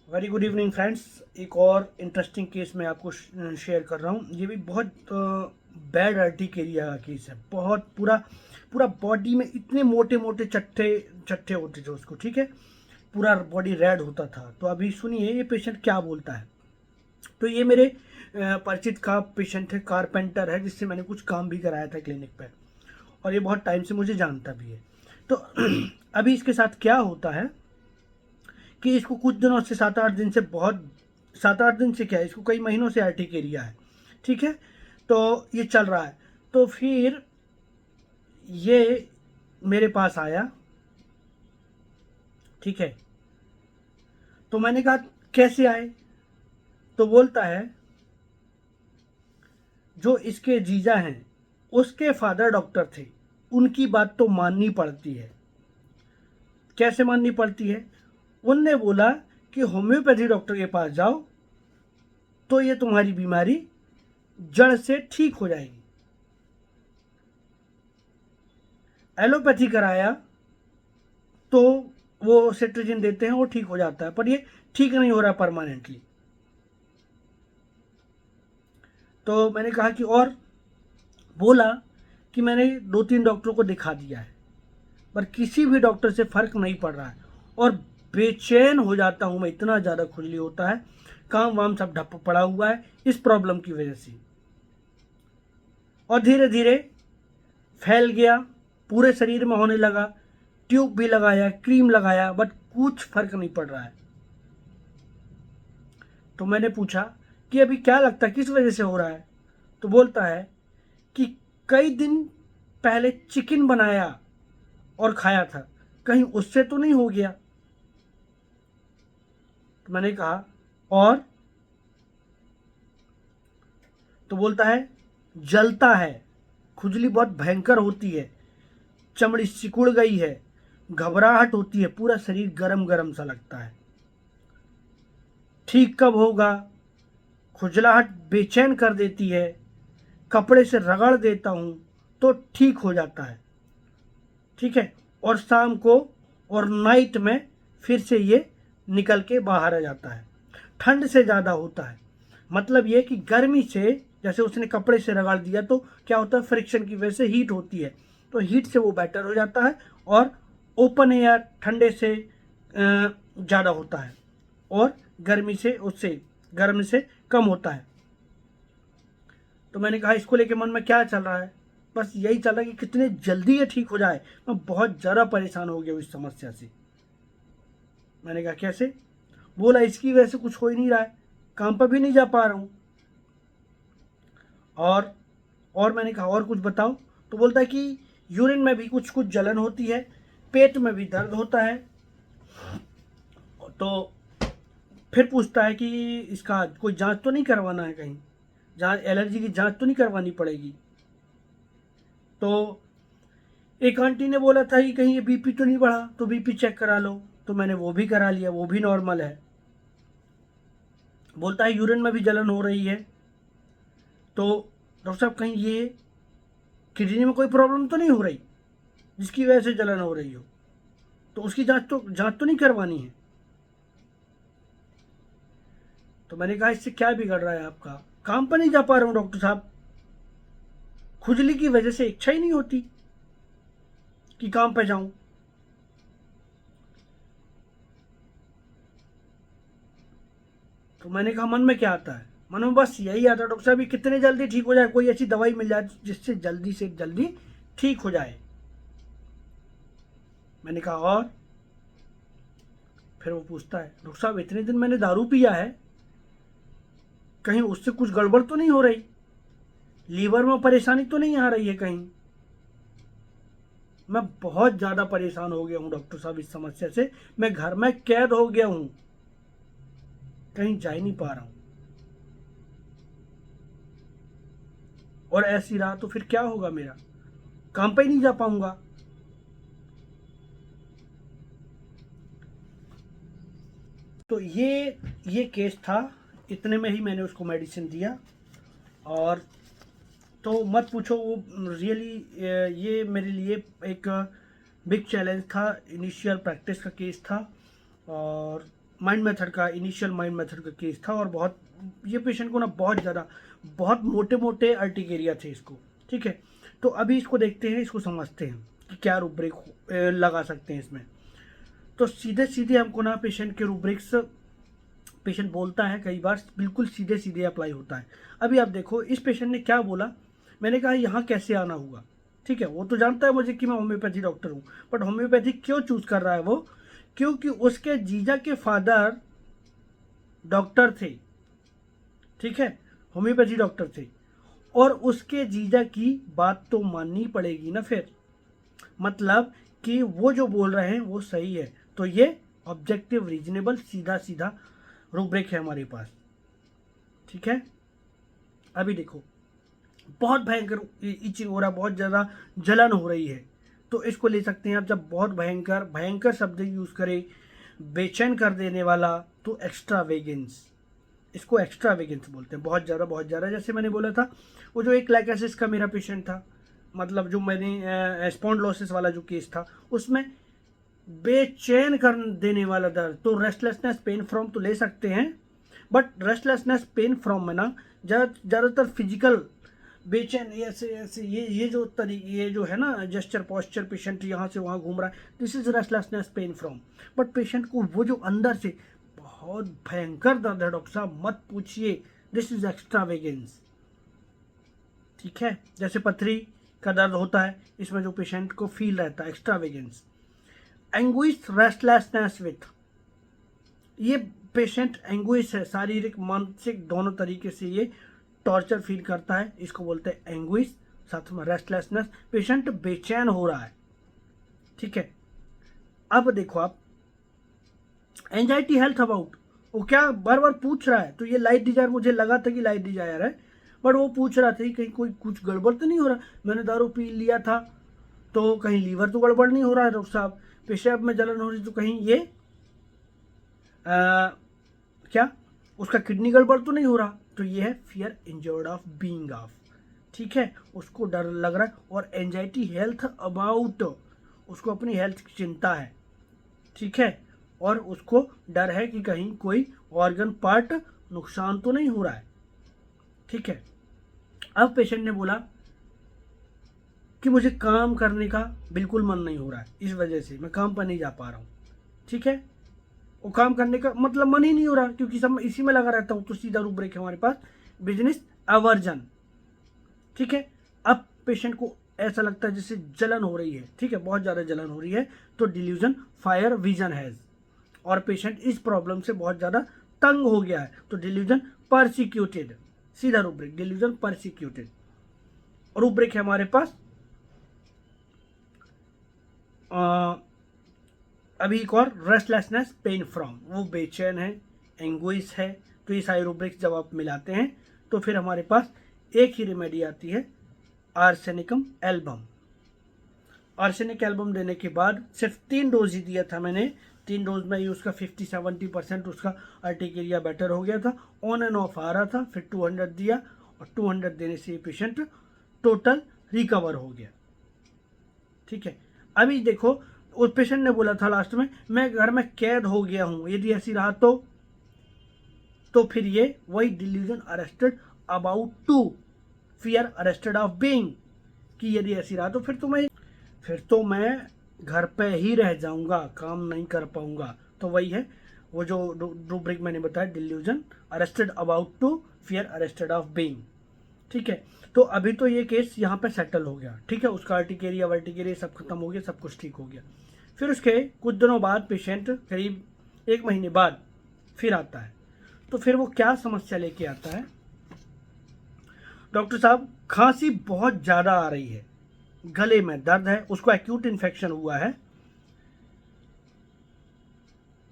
Very good evening friends. एक और interesting case मैं आपको शेयर कर रहा हूँ। ये भी बहुत बैड अर्टिकेरिया का केस है। बहुत पूरा पूरा बॉडी में इतने मोटे मोटे चट्टे चट्टे होते थे उसको, ठीक है। पूरा बॉडी रेड होता था। तो अभी सुनिए ये पेशेंट क्या बोलता है। तो ये मेरे परिचित का पेशेंट है, कारपेंटर है, जिससे मैंने कुछ काम भी कराया था क्लिनिक पे, और ये बहुत टाइम से मुझे जानता भी है। तो अभी इसके साथ क्या होता है कि इसको कुछ दिनों से 7-8 दिन से बहुत 7-8 दिन से क्या है, इसको कई महीनों से अर्टिकेरिया है, ठीक है। तो ये चल रहा है। तो फिर ये मेरे पास आया, ठीक है। तो मैंने कहा कैसे आए। तो बोलता है जो इसके जीजा हैं उसके फादर डॉक्टर थे, उनकी बात तो माननी पड़ती है। कैसे माननी पड़ती है? उनने बोला कि होम्योपैथी डॉक्टर के पास जाओ तो ये तुम्हारी बीमारी जड़ से ठीक हो जाएगी। एलोपैथी कराया तो वो सेट्रिजिन देते हैं, वो ठीक हो जाता है, पर ये ठीक नहीं हो रहा परमानेंटली। तो मैंने कहा कि और बोला कि मैंने 2-3 डॉक्टरों को दिखा दिया है, पर किसी भी डॉक्टर से फ़र्क नहीं पड़ रहा है, और बेचैन हो जाता हूँ मैं, इतना ज़्यादा खुजली होता है, काम वाम सब ठप पड़ा हुआ है इस प्रॉब्लम की वजह से। और धीरे धीरे फैल गया, पूरे शरीर में होने लगा। ट्यूब भी लगाया, क्रीम लगाया, बट कुछ फर्क नहीं पड़ रहा है। तो मैंने पूछा कि अभी क्या लगता है किस वजह से हो रहा है। तो बोलता है कि कई दिन पहले चिकन बनाया और खाया था, कहीं उससे तो नहीं हो गया। तो मैंने कहा और? तो बोलता है जलता है, खुजली बहुत भयंकर होती है, चमड़ी सिकुड़ गई है, घबराहट होती है, पूरा शरीर गरम गरम सा लगता है। ठीक कब होगा? खुजलाहट बेचैन कर देती है, कपड़े से रगड़ देता हूँ तो ठीक हो जाता है, ठीक है। और शाम को और नाइट में फिर से ये निकल के बाहर आ जाता है। ठंड से ज़्यादा होता है। मतलब ये कि गर्मी से, जैसे उसने कपड़े से रगड़ दिया तो क्या होता है, फ्रिक्शन की वजह से हीट होती है, तो हीट से वो बेटर हो जाता है। और ओपन एयर ठंडे से ज़्यादा होता है, और गर्मी से उससे गर्म से कम होता है। तो मैंने कहा इसको लेके मन में क्या चल रहा है? बस यही चल रहा है कि कितने जल्दी ये ठीक हो जाए। मैं बहुत ज़्यादा परेशान हो गया हूँ इस समस्या से। मैंने कहा कैसे? बोला इसकी वजह से कुछ हो ही नहीं रहा है, काम पर भी नहीं जा पा रहा हूँ। और मैंने कहा और कुछ बताओ। तो बोलता है कि यूरिन में भी कुछ कुछ जलन होती है, पेट में भी दर्द होता है। तो फिर पूछता है कि इसका कोई जांच तो नहीं करवाना है, कहीं जांच, एलर्जी की जांच तो नहीं करवानी पड़ेगी। तो एक आंटी ने बोला था कि कहीं ये बीपी तो नहीं बढ़ा, तो बीपी चेक करा लो। तो मैंने वो भी करा लिया, वो भी नॉर्मल है। बोलता है यूरिन में भी जलन हो रही है। तो डॉक्टर साहब कहीं ये किडनी में कोई प्रॉब्लम तो नहीं हो रही जिसकी वजह से जलन हो रही हो? तो उसकी जांच तो नहीं करवानी है। तो मैंने कहा इससे क्या बिगड़ रहा है आपका? काम पर नहीं जा पा रहा हूँ डॉक्टर साहब, खुजली की वजह से इच्छा ही नहीं होती कि काम पे जाऊं। तो मैंने कहा मन में क्या आता है? मन में बस यही आता है डॉक्टर साहब ये कितने जल्दी ठीक हो जाए, कोई ऐसी दवाई मिल जाए जिससे जल्दी से जल्दी ठीक हो जाए। मैंने कहा और? फिर वो पूछता है डॉक्टर साहब इतने दिन मैंने दारू पिया है, कहीं उससे कुछ गड़बड़ तो नहीं हो रही? लीवर में परेशानी तो नहीं आ रही है कहीं? मैं बहुत ज़्यादा परेशान हो गया हूँ डॉक्टर साहब इस समस्या से। मैं घर में कैद हो गया हूँ, कहीं जा ही नहीं पा रहा हूँ। और ऐसी रहा तो फिर क्या होगा मेरा? काम पे ही नहीं जा पाऊंगा। तो ये केस था। इतने में ही मैंने उसको मेडिसिन दिया। और तो मत पूछो, वो रियली ये मेरे लिए एक बिग चैलेंज था। इनिशियल प्रैक्टिस का केस था, और माइंड मेथड का, इनिशियल माइंड मेथड का केस था, और बहुत ये पेशेंट को ना बहुत ज़्यादा बहुत मोटे मोटे अर्टिकेरिया थे इसको, ठीक है। तो अभी इसको देखते हैं, इसको समझते हैं कि क्या रूब्रिक लगा सकते हैं इसमें। तो सीधे सीधे हमको ना पेशेंट के रूब्रिक्स, पेशेंट बोलता है कई बार बिल्कुल सीधे सीधे अप्लाई होता है। अभी आप देखो इस पेशेंट ने क्या बोला, मैंने कहा यहाँ कैसे आना हुआ, ठीक है। वो तो जानता है मुझे कि मैं होम्योपैथी डॉक्टर हूँ, बट होम्योपैथी क्यों चूज कर रहा है वो, क्योंकि उसके जीजा के फादर डॉक्टर थे, ठीक है, होम्योपैथी डॉक्टर थे, और उसके जीजा की बात तो माननी पड़ेगी ना फिर, मतलब कि वो जो बोल रहे हैं वो सही है। तो ये ऑब्जेक्टिव रीजनेबल सीधा सीधा रूब्रिक है हमारे पास, ठीक है। अभी देखो बहुत भयंकर इचिंग हो रहा है, बहुत ज़्यादा जलन हो रही है, तो इसको ले सकते हैं आप। जब बहुत भयंकर भयंकर शब्द यूज़ करें, बेचैन कर देने वाला, तो एक्स्ट्रा वेगेंस, इसको एक्स्ट्रा वेगेंस बोलते हैं। बहुत ज़्यादा जैसे मैंने बोला था, वो जो एक लैकेसिस का मेरा पेशेंट था, मतलब जो मैंने स्पॉन्डिलोसिस वाला जो केस था, उसमें बेचैन कर देने वाला दर्द, तो रेस्टलेसनेस पेन फ्रॉम तो ले सकते हैं, बट रेस्टलेसनेस पेन फ्रॉम में ना ज़्यादातर फिजिकल बेचैन, ऐसे ऐसे ये जो है ना जेस्चर पॉस्चर, पेशेंट यहाँ से वहाँ घूम रहा है, this is restlessness pain from. But patient को वो जो अंदर से बहुत भयंकर दर्द है डॉक्टर साहब, मत पूछिए, दिस इज एक्स्ट्रा वेगेंस, ठीक है। जैसे पथरी का दर्द होता है, इसमें जो पेशेंट को फील रहता है, एक्स्ट्रा वेगेंस। एंग्विश रेस्टलेसनेस विथ, ये पेशेंट एंग्विश है, शारीरिक मानसिक दोनों तरीके से ये टॉर्चर फील करता है, इसको बोलते हैं एंग्विश। साथ में रेस्टलेसनेस, पेशेंट बेचैन हो रहा है, ठीक है। अब देखो आप एंजाइटी हेल्थ अबाउट, वो क्या बार बार पूछ रहा है, तो ये लाइट डिजायर, मुझे लगा था कि लाइट डिजायर है, बट वो पूछ रहा था कि कहीं कोई कुछ गड़बड़ तो नहीं हो रहा, मैंने दारू पी लिया था तो कहीं लीवर तो गड़बड़ नहीं हो रहा है डॉक्टर साहब, पेशाब में जलन हो रही तो कहीं ये क्या उसका किडनी गड़बड़ तो नहीं हो रहा। तो ये है fear injured of being of, ठीक है, उसको डर लग रहा है। और एंजाइटी हेल्थ अबाउट, उसको अपनी हेल्थ की चिंता है, ठीक है, और उसको डर है कि कहीं कोई ऑर्गन पार्ट नुकसान तो नहीं हो रहा है, ठीक है। अब पेशेंट ने बोला कि मुझे काम करने का बिल्कुल मन नहीं हो रहा है, इस वजह से मैं काम पर नहीं जा पा रहा हूँ, ठीक है। वो काम करने का मतलब मन ही नहीं हो रहा, क्योंकि सब इसी में लगा रहता हूँ, तो सीधा रूब्रिक है हमारे पास बिजनेस अवर्जन, ठीक है। अब पेशेंट को ऐसा लगता है जैसे जलन हो रही है, ठीक है, बहुत ज़्यादा जलन हो रही है, तो डिल्यूजन फायर विजन हैज़, और पेशेंट इस प्रॉब्लम से बहुत ज़्यादा तंग हो गया है, तो डिल्यूजन परसिक्यूटेड, सीधा रूब्रिक डिल्यूजन परसिक्यूटेड। रूब्रिक है हमारे पास अभी एक और रेस्टलेसनेस पेन फ्रॉम, वो बेचैन है, एंग्विश है। तो ये सारे रूब्रिक्स जब आप मिलाते हैं तो फिर हमारे पास एक ही रेमेडी आती है, आर्सेनिकम एल्बम। आर्सेनिक एल्बम देने के बाद सिर्फ 3 डोज ही दिया था मैंने, 3 डोज में ही उसका 50-70% उसका अर्टिकेरिया बेटर हो गया था, ऑन एंड ऑफ आ रहा था। फिर 200 दिया, और 200 देने से ये पेशेंट टोटल रिकवर हो गया, ठीक है। अभी देखो उस पेशेंट ने बोला था लास्ट में, मैं घर में कैद हो गया हूं, यदि ऐसी रहा तो फिर ये वही delusion arrested about to fear arrested of being, कि यदि ऐसी रहा तो फिर तो मैं घर पे ही रह जाऊंगा, काम नहीं कर पाऊंगा। तो वही है वो जो रूब्रिक मैंने बताया, delusion arrested about to fear arrested of being, ठीक है। तो अभी तो ये केस यहाँ पे सेटल हो गया, ठीक है, उसका अर्टिकेरिया वर्टिकेरिया सब खत्म हो गया, सब कुछ ठीक हो गया। फिर उसके कुछ दिनों बाद पेशेंट करीब 1 महीने बाद फिर आता है। तो फिर वो क्या समस्या लेके आता है, डॉक्टर साहब खांसी बहुत ज़्यादा आ रही है, गले में दर्द है, उसको एक्यूट इन्फेक्शन हुआ है,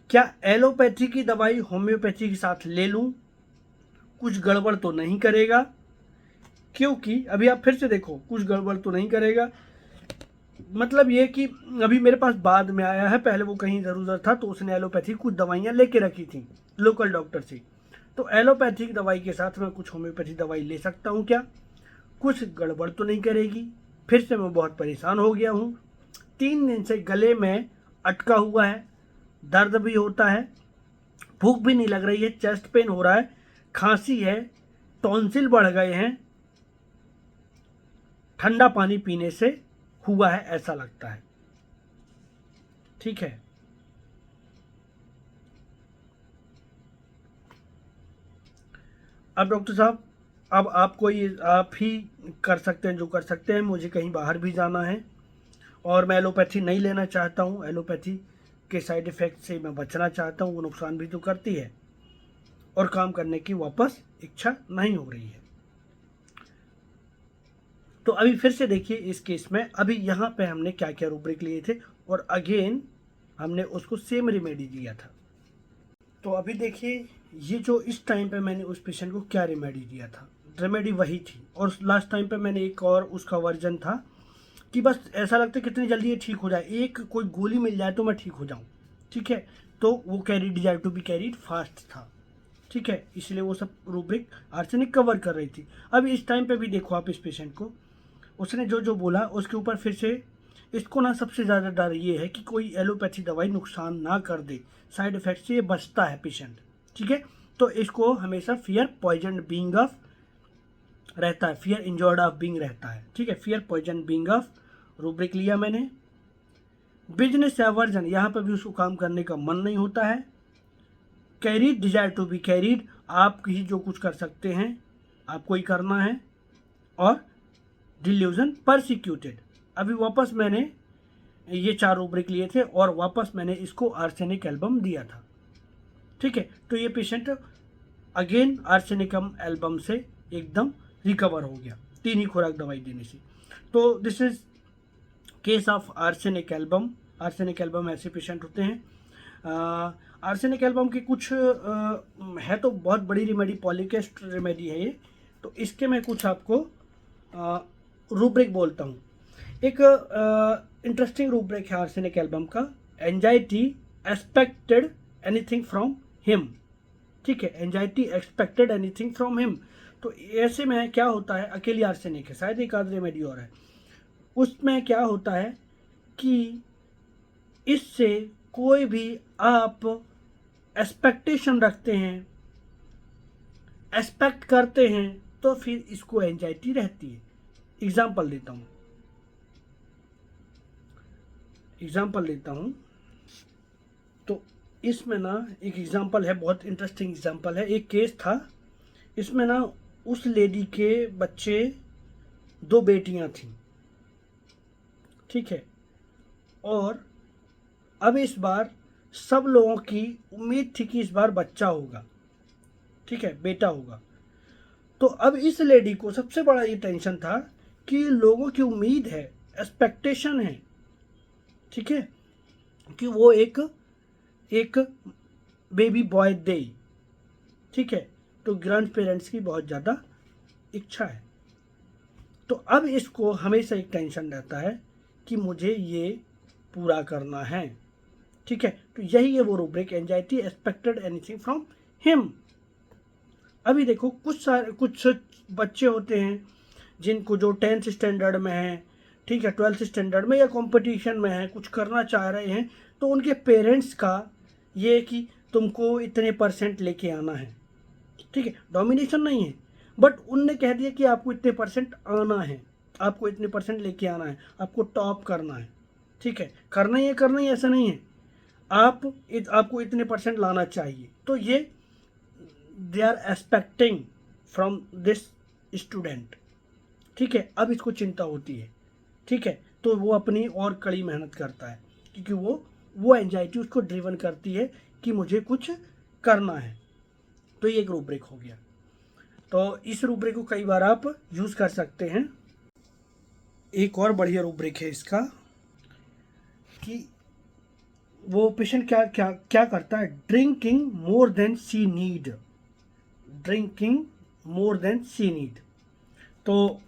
क्या एलोपैथी की दवाई होम्योपैथी के साथ ले लूं, कुछ गड़बड़ तो नहीं करेगा, क्योंकि अभी आप फिर से देखो कुछ गड़बड़ तो नहीं करेगा, मतलब ये कि अभी मेरे पास बाद में आया है, पहले वो कहीं इधर उधर था, तो उसने एलोपैथी कुछ दवाइयाँ लेके रखी थी लोकल डॉक्टर से। तो एलोपैथिक दवाई के साथ मैं कुछ होम्योपैथी दवाई ले सकता हूँ क्या, कुछ गड़बड़ तो नहीं करेगी। फिर से मैं बहुत परेशान हो गया हूँ, 3 दिन से गले में अटका हुआ है, दर्द भी होता है, भूख भी नहीं लग रही है, चेस्ट पेन हो रहा है, खांसी है, टॉन्सिल बढ़ गए हैं, ठंडा पानी पीने से हुआ है ऐसा लगता है। ठीक है, अब डॉक्टर साहब, अब आपको ये आप ही कर सकते हैं जो कर सकते हैं। मुझे कहीं बाहर भी जाना है और मैं एलोपैथी नहीं लेना चाहता हूँ। एलोपैथी के साइड इफ़ेक्ट से मैं बचना चाहता हूँ, वो नुकसान भी तो करती है और काम करने की वापस इच्छा नहीं हो रही है। तो अभी फिर से देखिए इस केस में, अभी यहाँ पे हमने क्या क्या रूब्रिक लिए थे और अगेन हमने उसको सेम रेमेडी दिया था। तो अभी देखिए ये जो इस टाइम पे मैंने उस पेशेंट को क्या रेमेडी दिया था, रेमेडी वही थी। और लास्ट टाइम पे मैंने एक और उसका वर्जन था कि बस ऐसा लगता है कितनी जल्दी ये ठीक हो जाए, एक कोई गोली मिल जाए तो मैं ठीक हो जाऊँ। ठीक है, तो वो carry desire to be carried fast था। ठीक है, इसलिए वो सब रूब्रिक आर्सेनिक कवर कर रही थी। अब इस टाइम पे भी देखो आप इस पेशेंट को, उसने जो जो बोला उसके ऊपर फिर से इसको ना सबसे ज़्यादा डर ये है कि कोई एलोपैथी दवाई नुकसान ना कर दे, साइड इफ़ेक्ट से ये बचता है पेशेंट। ठीक है, तो इसको हमेशा फियर पॉइजन बीइंग ऑफ रहता है, फियर इंजर्ड ऑफ बीइंग रहता है। ठीक है, fear poison being of rubric लिया मैंने। बिजनेस एवर्जन, यहाँ पर भी उसको काम करने का मन नहीं होता है। Carried desire to be carried, आप ही जो कुछ कर सकते हैं आपको ही करना है। और डिल्यूजन परसिक्यूटेड, अभी वापस मैंने ये 4 रूब्रिक लिए थे और वापस मैंने इसको आर्सेनिक एल्बम दिया था। ठीक है, तो ये पेशेंट अगेन आर्सेनिकम एल्बम से एकदम रिकवर हो गया 3 ही खुराक दवाई देने से। तो this is case of arsenic album. Arsenic album ऐसे पेशेंट होते हैं। आर्सेनिक एल्बम की कुछ है तो बहुत बड़ी रेमेडी, पॉलीकेस्ट रेमेडी है ये। तो इसके मैं कुछ आपको रूब्रिक बोलता हूँ। एक इंटरेस्टिंग रूब्रिक है आर्सेनिक एल्बम का, anxiety expected anything from him. ठीक है, anxiety expected anything from him. तो ऐसे में क्या होता है, अकेली आर्सेनिक है, शायद एक आध रेमेडी और है, उसमें क्या होता है कि इससे कोई भी आप एक्सपेक्टेशन रखते हैं, एक्सपेक्ट करते हैं, तो फिर इसको एंजाइटी रहती है। एग्जाम्पल देता हूँ, तो इसमें ना एक एग्जाम्पल है, बहुत इंटरेस्टिंग एग्जाम्पल है। एक केस था, इसमें ना उस लेडी के बच्चे 2 बेटियां थीं। ठीक है, और अब इस बार सब लोगों की उम्मीद थी कि इस बार बच्चा होगा। ठीक है, बेटा होगा। तो अब इस लेडी को सबसे बड़ा ये टेंशन था कि लोगों की उम्मीद है, एक्सपेक्टेशन है, ठीक है, कि वो एक बेबी बॉय दे। ठीक है, तो ग्रैंड पेरेंट्स की बहुत ज़्यादा इच्छा है। तो अब इसको हमेशा एक टेंशन रहता है कि मुझे ये पूरा करना है। ठीक है, तो यही है वो rubric, anxiety expected anything from him. अभी देखो कुछ बच्चे होते हैं जिनको जो 10th स्टैंडर्ड में हैं, ठीक है, 12th स्टैंडर्ड में या कंपटीशन में है, कुछ करना चाह रहे हैं, तो उनके पेरेंट्स का ये कि तुमको इतने % लेके आना है। ठीक है, डोमिनेशन नहीं है, बट उनने कह दिया कि आपको इतने % आना है, आपको इतने % लेके आना है, आपको टॉप करना है। ठीक है, करना ही ऐसा नहीं है, आपको इतने % लाना चाहिए। तो ये they are expecting from this student. ठीक है, अब इसको चिंता होती है। ठीक है, तो वो अपनी और कड़ी मेहनत करता है क्योंकि वो एंजाइटी उसको ड्रिवन करती है कि मुझे कुछ करना है। तो ये एक रूब्रिक हो गया। तो इस रूब्रिक को कई बार आप यूज़ कर सकते हैं। एक और बढ़िया रूब्रिक है इसका कि वो पेशेंट क्या क्या क्या करता है, drinking more than she need. Drinking more than she need, तो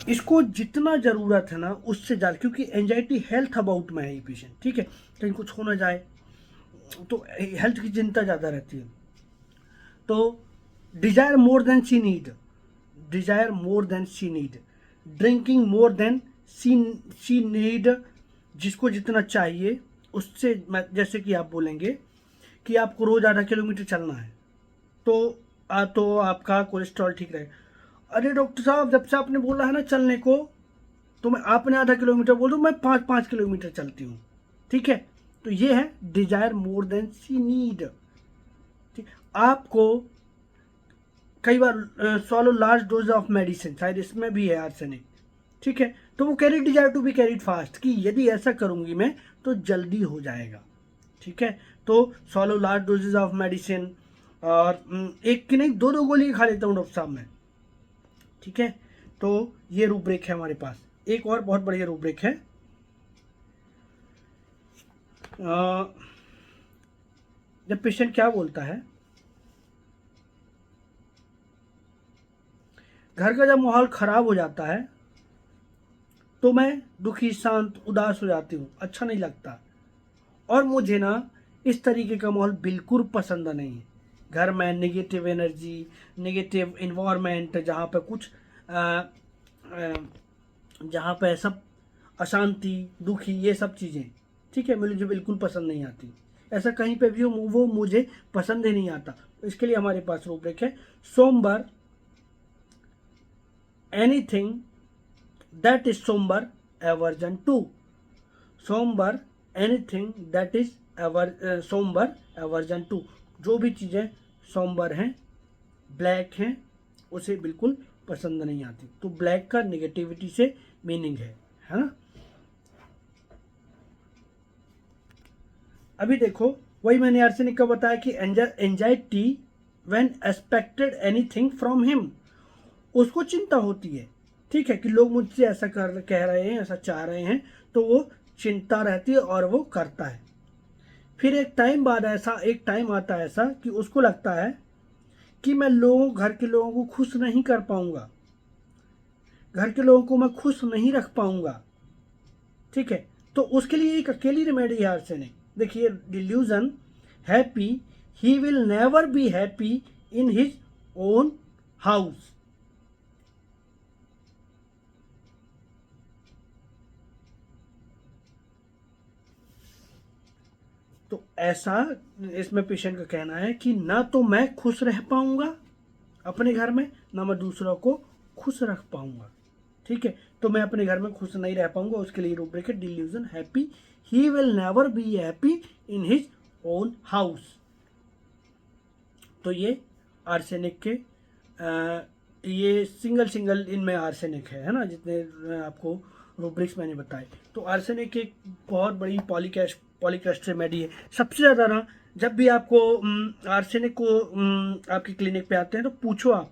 इसको जितना ज़रूरत है ना उससे ज़्यादा, क्योंकि एंजाइटी हेल्थ अबाउट में है ये पेशेंट। ठीक है, कहीं कुछ हो ना जाए तो हेल्थ की चिंता ज़्यादा रहती है। तो desire more than she need, desire more than she need, drinking more than she need, जिसको जितना चाहिए उससे, जैसे कि आप बोलेंगे कि आपको रोज़ आधा किलोमीटर चलना है तो आपका कोलेस्ट्रॉल ठीक रहेगा। अरे डॉक्टर साहब, जब से आपने बोला है ना चलने को, तो मैं आपने आधा किलोमीटर बोल दो, मैं 5-5 किलोमीटर चलती हूँ। ठीक है, तो ये है desire more than see need. ठीक, आपको कई बार solo large dose of medicine, शायद इसमें भी है आर्सेनिक। ठीक है, तो वो carry desire to be carried fast, कि यदि ऐसा करूंगी मैं तो जल्दी हो जाएगा। ठीक है, तो swallow large doses of medicine, और एक की नहीं दो दो गोली खा लेता हूँ डॉक्टर साहब मैं। ठीक है, तो ये रूब्रिक है हमारे पास। एक और बहुत बढ़िया रूब्रिक है, जब पेशेंट क्या बोलता है, घर का जब माहौल खराब हो जाता है तो मैं दुखी, शांत, उदास हो जाती हूँ, अच्छा नहीं लगता, और मुझे ना इस तरीके का माहौल बिल्कुल पसंद नहीं है। घर में नेगेटिव एनर्जी, नेगेटिव इन्वायरमेंट, जहाँ पे कुछ जहाँ पे सब अशांति, दुखी, ये सब चीज़ें, ठीक है, मुझे बिल्कुल पसंद नहीं आती। ऐसा कहीं पे भी हो वो मुझे पसंद ही नहीं आता। तो इसके लिए हमारे पास रूब्रिक है, सोमवार एनीथिंग दैट इज सोमवार एवर्जन टू। सोमवार एनीथिंग दैट इज सोमवार एवर्जन टू, जो भी चीज़ें सोमवार हैं, ब्लैक हैं, उसे बिल्कुल पसंद नहीं आती। तो ब्लैक का नेगेटिविटी से मीनिंग है ना। अभी देखो, वही मैंने आर्सेनिक का बताया कि anxiety when expected anything from him, उसको चिंता होती है। ठीक है, कि लोग मुझसे ऐसा कह रहे हैं, ऐसा चाह रहे हैं, तो वो चिंता रहती है और वो करता है। फिर एक टाइम आता है ऐसा कि उसको लगता है कि मैं घर के लोगों को खुश नहीं कर पाऊंगा, घर के लोगों को मैं खुश नहीं रख पाऊंगा। ठीक है, तो उसके लिए एक अकेली रेमेडी है आर्सेनिक। देखिए, delusion happy, he will never be happy in his own house. तो ऐसा इसमें पेशेंट का कहना है कि ना तो मैं खुश रह पाऊंगा अपने घर में, ना मैं दूसरों को खुश रख पाऊंगा। ठीक है, तो मैं अपने घर में खुश नहीं रह पाऊंगा, उसके लिए रूब्रिक है delusion happy, he will never be happy in his own house. तो ये आर्सेनिक के ये सिंगल इनमें आर्सेनिक है ना, जितने आपको रूब्रिक्स मैंने बताए। तो आर्सेनिक एक बहुत बड़ी पॉलीकैस्ट रेमेडी है। सबसे ज़्यादा ना, जब भी आपको आर्सेनिक को आपके क्लिनिक पे आते हैं तो पूछो आप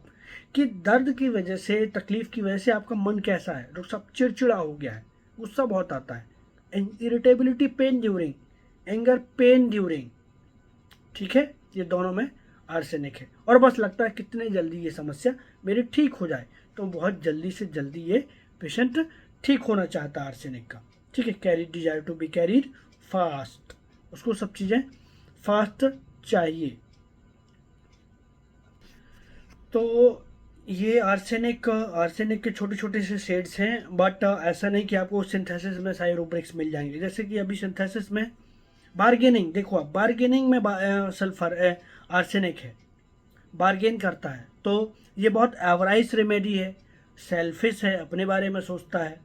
कि दर्द की वजह से, तकलीफ की वजह से आपका मन कैसा है। डॉक्टर साहब चिड़चिड़ा हो गया है, गुस्सा बहुत आता है, irritability, pen during, anger, pen during. ठीक है, ये दोनों में आर्सेनिक है, और बस लगता है कितने जल्दी ये समस्या मेरी ठीक हो जाए। तो बहुत जल्दी से जल्दी ये पेशेंट ठीक होना चाहता है आर्सेनिक का। ठीक है, carry desire to be carried fast, उसको सब चीज़ें फास्ट चाहिए। तो ये आर्सेनिक के छोटे छोटे से शेड्स हैं, बट ऐसा नहीं कि आपको सिंथेसिस में सारे रूब्रिक्स मिल जाएंगे। जैसे कि अभी सिंथेसिस में बार्गेनिंग, देखो आप, बार्गेनिंग में सल्फर आर्सेनिक है, बार्गेन करता है, तो ये बहुत एवराइज रेमेडी है, सेल्फिश है, अपने बारे में सोचता है।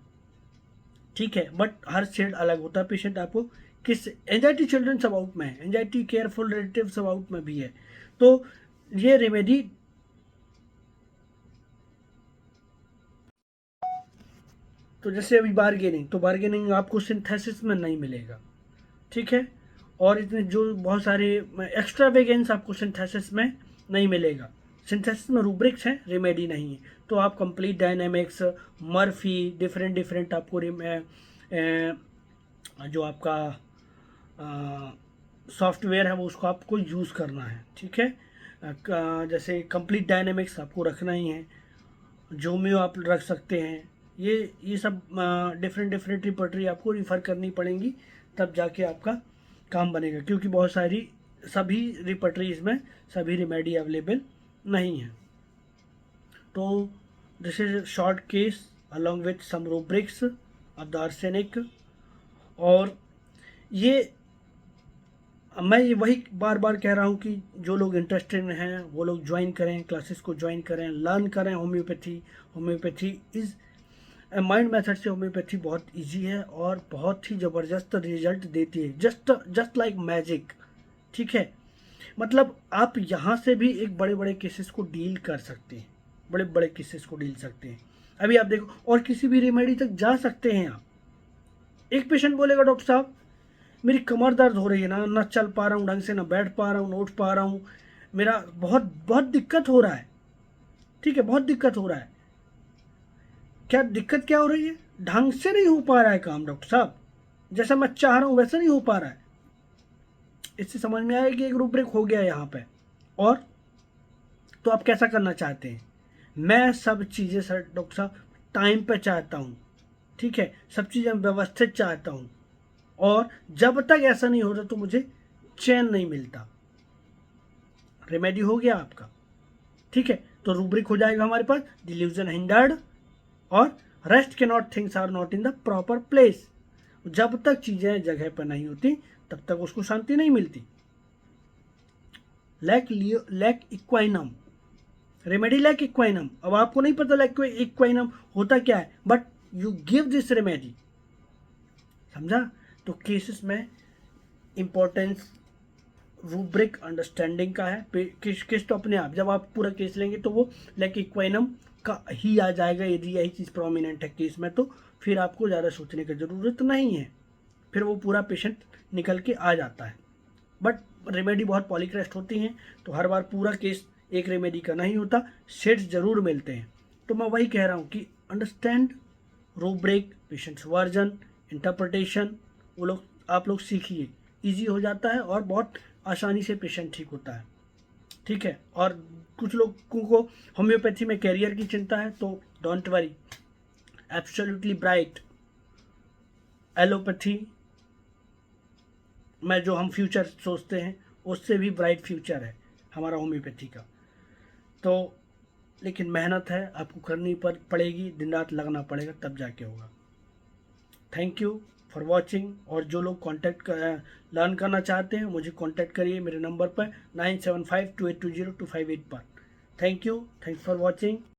ठीक है, बट हर शेड अलग होता है। पेशेंट आपको किस, एंजाइटी चिल्ड्रन सब आउट में है, एंजाइटी केयरफुल रिलेटिव सब आउट में भी है। तो ये रेमेडी, तो जैसे अभी बार्गेनिंग, तो बार्गेनिंग आपको सिंथेसिस में नहीं मिलेगा। ठीक है, और इतने जो बहुत सारे एक्स्ट्रा वेगेंस आपको सिंथेसिस में नहीं मिलेगा। सिंथेसिस में रूब्रिक्स हैं, रेमेडी नहीं है। तो आप complete dynamics, Murphy, different different आपको जो आपका सॉफ्टवेयर है वो उसको आपको यूज़ करना है। ठीक है, जैसे कंप्लीट डायनेमिक्स आपको रखना ही है, जोमियो आप रख सकते हैं। ये सब डिफरेंट डिफरेंट रिपर्टरी आपको रिफ़र करनी पड़ेंगी, तब जाके आपका काम बनेगा, क्योंकि बहुत सारी सभी रिपर्टरीज में सभी रेमेडी अवेलेबल नहीं है। तो this is short case along with some rubrics of the arsenic. और ये मैं ये वही बार बार कह रहा हूँ कि जो लोग इंटरेस्टेड हैं वो लोग ज्वाइन करें, क्लासेस को ज्वाइन करें, लर्न करें homeopathy. Homeopathy is mind method से होम्योपैथी बहुत इजी है और बहुत ही ज़बरदस्त रिजल्ट देती है, जस्ट लाइक मैजिक। ठीक है, मतलब आप यहाँ से भी एक बड़े बड़े केसेस को डील कर सकते हैं, बड़े बड़े केसेस को डील सकते हैं। अभी आप देखो, और किसी भी रेमेडी तक जा सकते हैं आप। एक पेशेंट बोलेगा डॉक्टर साहब मेरी कमर दर्द हो रही है ना चल पा रहा हूँ ढंग से, ना बैठ पा रहा हूँ, ना उठ पा रहा हूँ, मेरा बहुत बहुत दिक्कत हो रहा है। ठीक है, बहुत दिक्कत हो रहा है। क्या दिक्कत क्या हो रही है? ढंग से नहीं हो पा रहा है काम डॉक्टर साहब, जैसा मैं चाह रहा हूँ वैसा नहीं हो पा रहा है। इससे समझ में आया कि एक रूब्रिक हो गया यहाँ पे। और तो आप कैसा करना चाहते हैं? मैं सब चीज़ें सर डॉक्टर साहब टाइम पे चाहता हूँ। ठीक है, सब चीज़ें व्यवस्थित चाहता हूँ, और जब तक ऐसा नहीं होता तो मुझे चैन नहीं मिलता। रेमेडी हो गया आपका। ठीक है, तो रूब्रिक हो जाएगा हमारे पास डिल्यूजन हिंडर्ड और रेस्ट के not things are not in the proper place. जब तक चीजें जगह पर नहीं होती तब तक उसको शांति नहीं मिलती। Lac equinum, remedy lac equinum. अब आपको नहीं पता लैक इक्वाइनम होता क्या है, but you give this remedy. समझा? तो केसेस में इंपॉर्टेंस रूब्रिक अंडरस्टैंडिंग का है। केस तो अपने आप जब आप पूरा केस लेंगे तो वो लैक इक्वाइनम का ही आ जाएगा। यदि यही चीज़ प्रोमिनेंट है केस में तो फिर आपको ज़्यादा सोचने की ज़रूरत नहीं है, फिर वो पूरा पेशेंट निकल के आ जाता है। बट रेमेडी बहुत पॉलीक्रेस्ट होती हैं, तो हर बार पूरा केस एक रेमेडी का नहीं होता, शेड्स जरूर मिलते हैं। तो मैं वही कह रहा हूँ कि understand rubric, patients version, interpretation, वो लोग आप लोग सीखिए, ईजी हो जाता है और बहुत आसानी से पेशेंट ठीक होता है। ठीक है, और कुछ लोगों को होम्योपैथी में कैरियर की चिंता है तो don't worry, absolutely bright. Allopathy में जो हम फ्यूचर सोचते हैं उससे भी ब्राइट फ्यूचर है हमारा होम्योपैथी का। तो लेकिन मेहनत है, आपको करनी पड़ेगी, दिन रात लगना पड़ेगा, तब जाके होगा। Thank you for watching. और जो लोग लर्न करना चाहते हैं मुझे कांटेक्ट करिए मेरे नंबर पर 9752820258 पर। Thank you, thanks for watching.